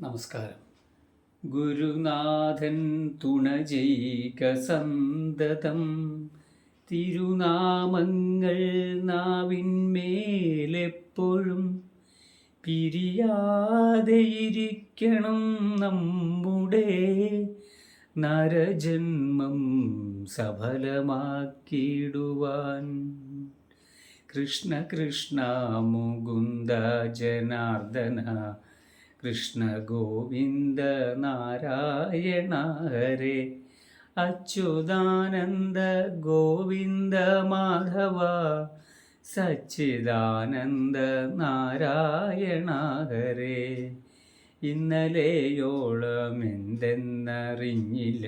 നമസ്കാരം. ഗുരുനാഥൻ തുണ ചെയ്ക സന്തതം, തിരുനാമങ്ങൾ നാവിന്മേലെപ്പോഴും പിരിയാതെയിരിക്കണം നമ്മുടെ നരജന്മം സഫലമാക്കിടുവാൻ. കൃഷ്ണ കൃഷ്ണ മുകുന്ദ ജനാർദ്ദന, കൃഷ്ണ ഗോവിന്ദ നാരായണ ഹരേ, അച്യുതാനന്ദ ഗോവിന്ദ മാധവ, സച്ചിദാനന്ദ നാരായണ ഹരേ. ഇന്നലെയോളം എന്തെന്നറിഞ്ഞില്ല,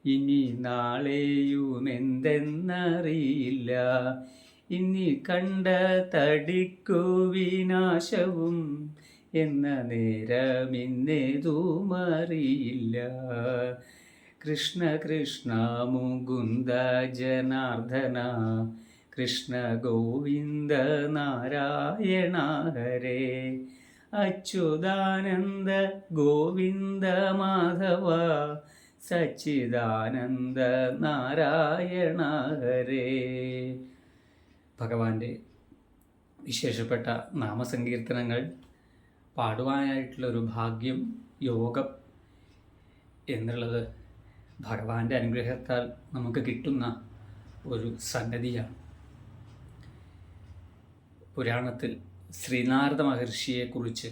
ഇനി നാളെയും എന്തെന്നറിയില്ല. ഇനി കണ്ട തടിക്കു വിനാശവും എന്ന നേരമിന്നേതുമറിയില്ല. കൃഷ്ണ കൃഷ്ണ മുകുന്ദ ജനാർദ്ദന, കൃഷ്ണ ഗോവിന്ദ നാരായണ ഹരേ, അച്യുതാനന്ദ ഗോവിന്ദ മാധവ, സച്ചിദാനന്ദ നാരായണ ഹരേ. ഭഗവാന്റെ വിശേഷപ്പെട്ട നാമസങ്കീർത്തനങ്ങൾ പാടുവാനായിട്ടുള്ളൊരു ഭാഗ്യം, യോഗം എന്നുള്ളത് ഭഗവാന്റെ അനുഗ്രഹത്താൽ നമുക്ക് കിട്ടുന്ന ഒരു സംഗതിയാണ്. പുരാണത്തിൽ ശ്രീനാരദ മഹർഷിയെക്കുറിച്ച്,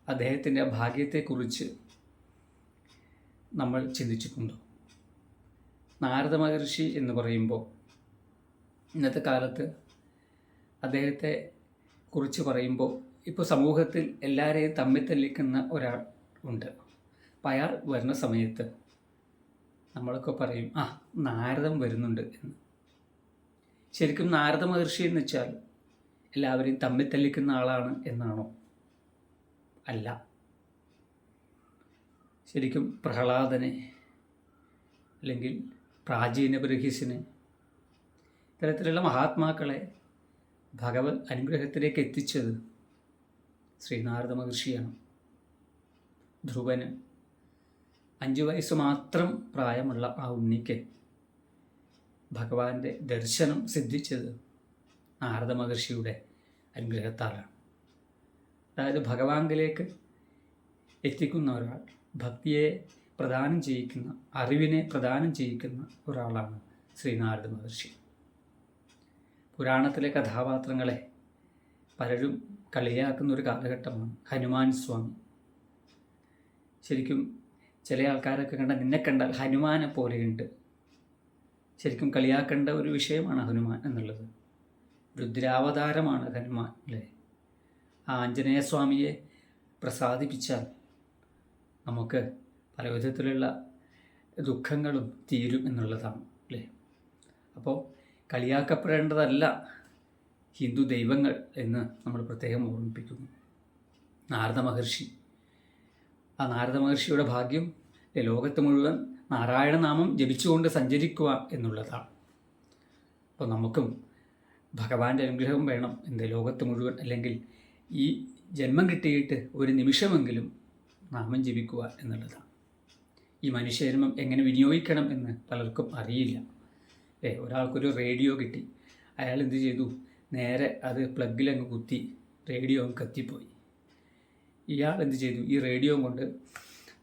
അദ്ദേഹത്തിൻ്റെ ഭാഗ്യത്തെക്കുറിച്ച് നമ്മൾ ചിന്തിച്ചിട്ടുണ്ടോ? നാരദ മഹർഷി എന്ന് പറയുമ്പോൾ ഇന്നത്തെ കാലത്ത് അദ്ദേഹത്തെ കുറിച്ച് പറയുമ്പോൾ ഇപ്പോൾ സമൂഹത്തിൽ എല്ലാവരെയും തമ്മിൽ തല്ലിക്കുന്ന ഒരാൾ ഉണ്ട്. അപ്പം അയാൾ വരുന്ന സമയത്ത് നമ്മളൊക്കെ പറയും, നാരദം വരുന്നുണ്ട് എന്ന്. ശരിക്കും നാരദ മഹർഷി എന്ന് വെച്ചാൽ എല്ലാവരെയും തമ്മിൽ തല്ലിക്കുന്ന ആളാണ് എന്നാണോ? അല്ല. ശരിക്കും പ്രഹ്ലാദനെ അല്ലെങ്കിൽ പ്രാചീന ബർഹിസിനെ, ഇത്തരത്തിലുള്ള മഹാത്മാക്കളെ ഭഗവത് അനുഗ്രഹത്തിലേക്ക് എത്തിച്ചത് ശ്രീനാരദ മഹർഷിയാണ്. ധ്രുവന് 5 വയസ്സ് മാത്രം പ്രായമുള്ള ആ ഉണ്ണിക്ക് ഭഗവാന്റെ ദർശനം സിദ്ധിച്ചത് നാരദ മഹർഷിയുടെ അനുഗ്രഹത്താലാണ്. അതായത് ഭഗവാനിലേക്ക് എത്തിക്കുന്ന ഒരാൾ, ഭക്തിയെ പ്രദാനം ചെയ്യിക്കുന്ന, അറിവിനെ പ്രദാനം ചെയ്യിക്കുന്ന ഒരാളാണ് ശ്രീനാരദ മഹർഷി. പുരാണത്തിലെ കഥാപാത്രങ്ങളെ പലരും കളിയാക്കുന്ന ഒരു കാലഘട്ടമാണ് ഹനുമാൻ സ്വാമി. ശരിക്കും ചില ആൾക്കാരൊക്കെ നിന്നെ കണ്ടാൽ ഹനുമാനെ പോലെയുണ്ട്. ശരിക്കും കളിയാക്കേണ്ട ഒരു വിഷയമാണ് ഹനുമാൻ എന്നുള്ളത്. രുദ്രാവതാരമാണ് ഹനുമാൻ, അല്ലേ? ആ ആഞ്ജനേയ സ്വാമിയെ പ്രസാദിപ്പിച്ചാൽ നമുക്ക് പല വിധത്തിലുള്ള ദുഃഖങ്ങളും തീരും എന്നുള്ളതാണ്, അല്ലേ? അപ്പോൾ കളിയാക്കപ്പെടേണ്ടതല്ല ഹിന്ദു ദൈവങ്ങൾ എന്ന് നമ്മൾ പ്രത്യേകം ഓർമ്മിപ്പിക്കുന്നു. നാരദ മഹർഷി, ആ നാരദ മഹർഷിയുടെ ഭാഗ്യം ലോകത്ത് മുഴുവൻ നാരായണ നാമം ജപിച്ചുകൊണ്ട് സഞ്ചരിക്കുക എന്നുള്ളതാണ്. അപ്പോൾ നമുക്കും ഭഗവാന്റെ അനുഗ്രഹം വേണം ലോകത്ത് മുഴുവൻ, അല്ലെങ്കിൽ ഈ ജന്മം കിട്ടിയിട്ട് ഒരു നിമിഷമെങ്കിലും നാമം ജപിക്കുക എന്നുള്ളതാണ്. ഈ മനുഷ്യജന്മം എങ്ങനെ വിനിയോഗിക്കണം എന്ന് പലർക്കും അറിയില്ല. ഒരാൾക്കൊരു റേഡിയോ കിട്ടി, അയാൾ എന്ത് ചെയ്തു? നേരെ അത് പ്ലഗിലങ്ങ് കുത്തി റേഡിയോ അങ്ങ് കത്തിപ്പോയി. ഇയാൾ എന്ത് ചെയ്തു? ഈ റേഡിയോ കൊണ്ട്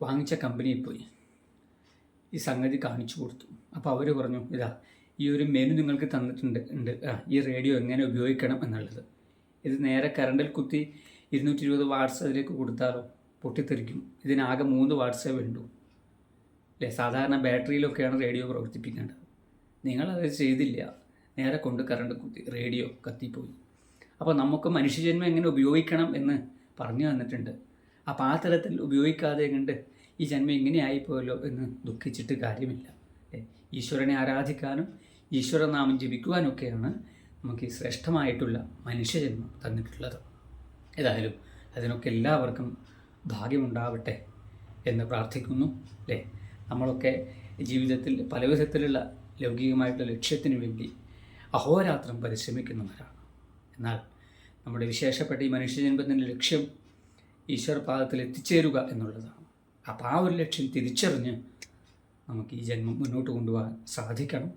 വാങ്ങിച്ച കമ്പനിയിൽ പോയി ഈ സംഗതി കാണിച്ചു കൊടുത്തു. അപ്പോൾ അവർ പറഞ്ഞു, ഈ ഒരു മെനു നിങ്ങൾക്ക് തന്നിട്ടുണ്ട്, ഈ റേഡിയോ എങ്ങനെ ഉപയോഗിക്കണം എന്നുള്ളത്. ഇത് നേരെ കറണ്ടിൽ കുത്തി 220 വാട്ട്സ് അതിലേക്ക് കൊടുത്താലോ പൊട്ടിത്തെറിക്കും. ഇതിനാകെ 3 വാട്ട്സേ വേണ്ടൂ, അല്ലേ? സാധാരണ ബാറ്ററിയിലൊക്കെയാണ് റേഡിയോ പ്രവർത്തിപ്പിക്കേണ്ടത്. നിങ്ങളത് ചെയ്തില്ല, നേരെ കൊണ്ട് കറണ്ട് കുത്തി റേഡിയോ കത്തിപ്പോയി. അപ്പോൾ നമുക്ക് മനുഷ്യജന്മം എങ്ങനെ ഉപയോഗിക്കണം എന്ന് പറഞ്ഞു തന്നിട്ടുണ്ട്. അപ്പോൾ ആ തരത്തിൽ ഉപയോഗിക്കാതെ കണ്ട് ഈ ജന്മം ഇങ്ങനെ ആയിപ്പോയല്ലോ എന്ന് ദുഃഖിച്ചിട്ട് കാര്യമില്ല. ഈശ്വരനെ ആരാധിക്കാനും ഈശ്വരനാമം ജപിക്കുവാനൊക്കെയാണ് നമുക്ക് ഈ ശ്രേഷ്ഠമായിട്ടുള്ള മനുഷ്യജന്മം തന്നിട്ടുള്ളത്. ഏതായാലും അതിനൊക്കെ എല്ലാവർക്കും ഭാഗ്യമുണ്ടാവട്ടെ എന്ന് പ്രാർത്ഥിക്കുന്നു, അല്ലേ? നമ്മളൊക്കെ ജീവിതത്തിൽ പല വിധത്തിലുള്ള ലൗകികമായിട്ടുള്ള ലക്ഷ്യത്തിന് വേണ്ടി അഹോരാത്രം പരിശ്രമിക്കുന്നവരാണ്. എന്നാൽ നമ്മുടെ വിശേഷപ്പെട്ട ഈ മനുഷ്യജന്മത്തിൻ്റെ ലക്ഷ്യം ഈശ്വരപാദത്തിൽ എത്തിച്ചേരുക എന്നുള്ളതാണ്. അപ്പോൾ ആ ഒരു ലക്ഷ്യം തിരിച്ചറിഞ്ഞ് നമുക്ക് ഈ ജന്മം മുന്നോട്ട് കൊണ്ടുപോകാൻ സാധിക്കണം.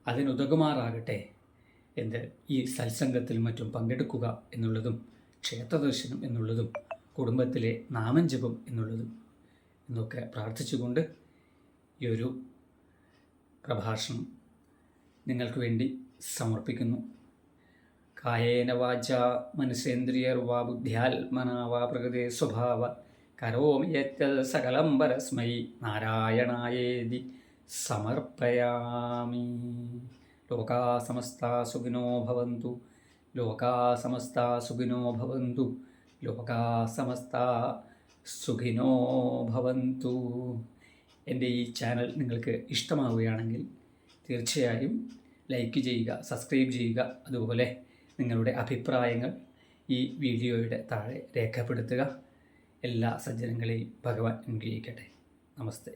അതിനുതകുമാറാകട്ടെ ഈ സത്സംഗത്തിൽ മറ്റും പങ്കെടുക്കുക എന്നുള്ളതും, ക്ഷേത്രദർശനം എന്നുള്ളതും, കുടുംബത്തിലെ നാമം ജപം എന്നുള്ളതും എന്നൊക്കെ പ്രാർത്ഥിച്ചുകൊണ്ട് ഈ ഒരു പ്രഭാഷണം നിങ്ങൾക്ക് വേണ്ടി സമർപ്പിക്കുന്നു. കായേന വാച മനസേന്ദ്രിയർവാ ബുദ്ധ്യാത്മനാ വാ പ്രകൃതേ സ്വഭാവ കരോമി യത്യത് സകലം പരസ്മൈ നാരായണായേതി സമർപ്പയാമി. ലോകാ സമസ്താ സുഖിനോ ഭവന്തു, ലോകാ സമസ്താ സുഖിനോ ഭവന്തു, ലോകാ സമസ്താ സുഖിനോ ഭവന്തു. എൻ്റെ ഈ ചാനൽ നിങ്ങൾക്ക് ഇഷ്ടമാവുകയാണെങ്കിൽ തീർച്ചയായും ലൈക്ക് ചെയ്യുക, സബ്സ്ക്രൈബ് ചെയ്യുക. അതുപോലെ നിങ്ങളുടെ അഭിപ്രായങ്ങൾ ഈ വീഡിയോയുടെ താഴെ രേഖപ്പെടുത്തുക. എല്ലാ സജ്ജനങ്ങളെയും ഭഗവാൻ അനുഗ്രഹിക്കട്ടെ. നമസ്തേ.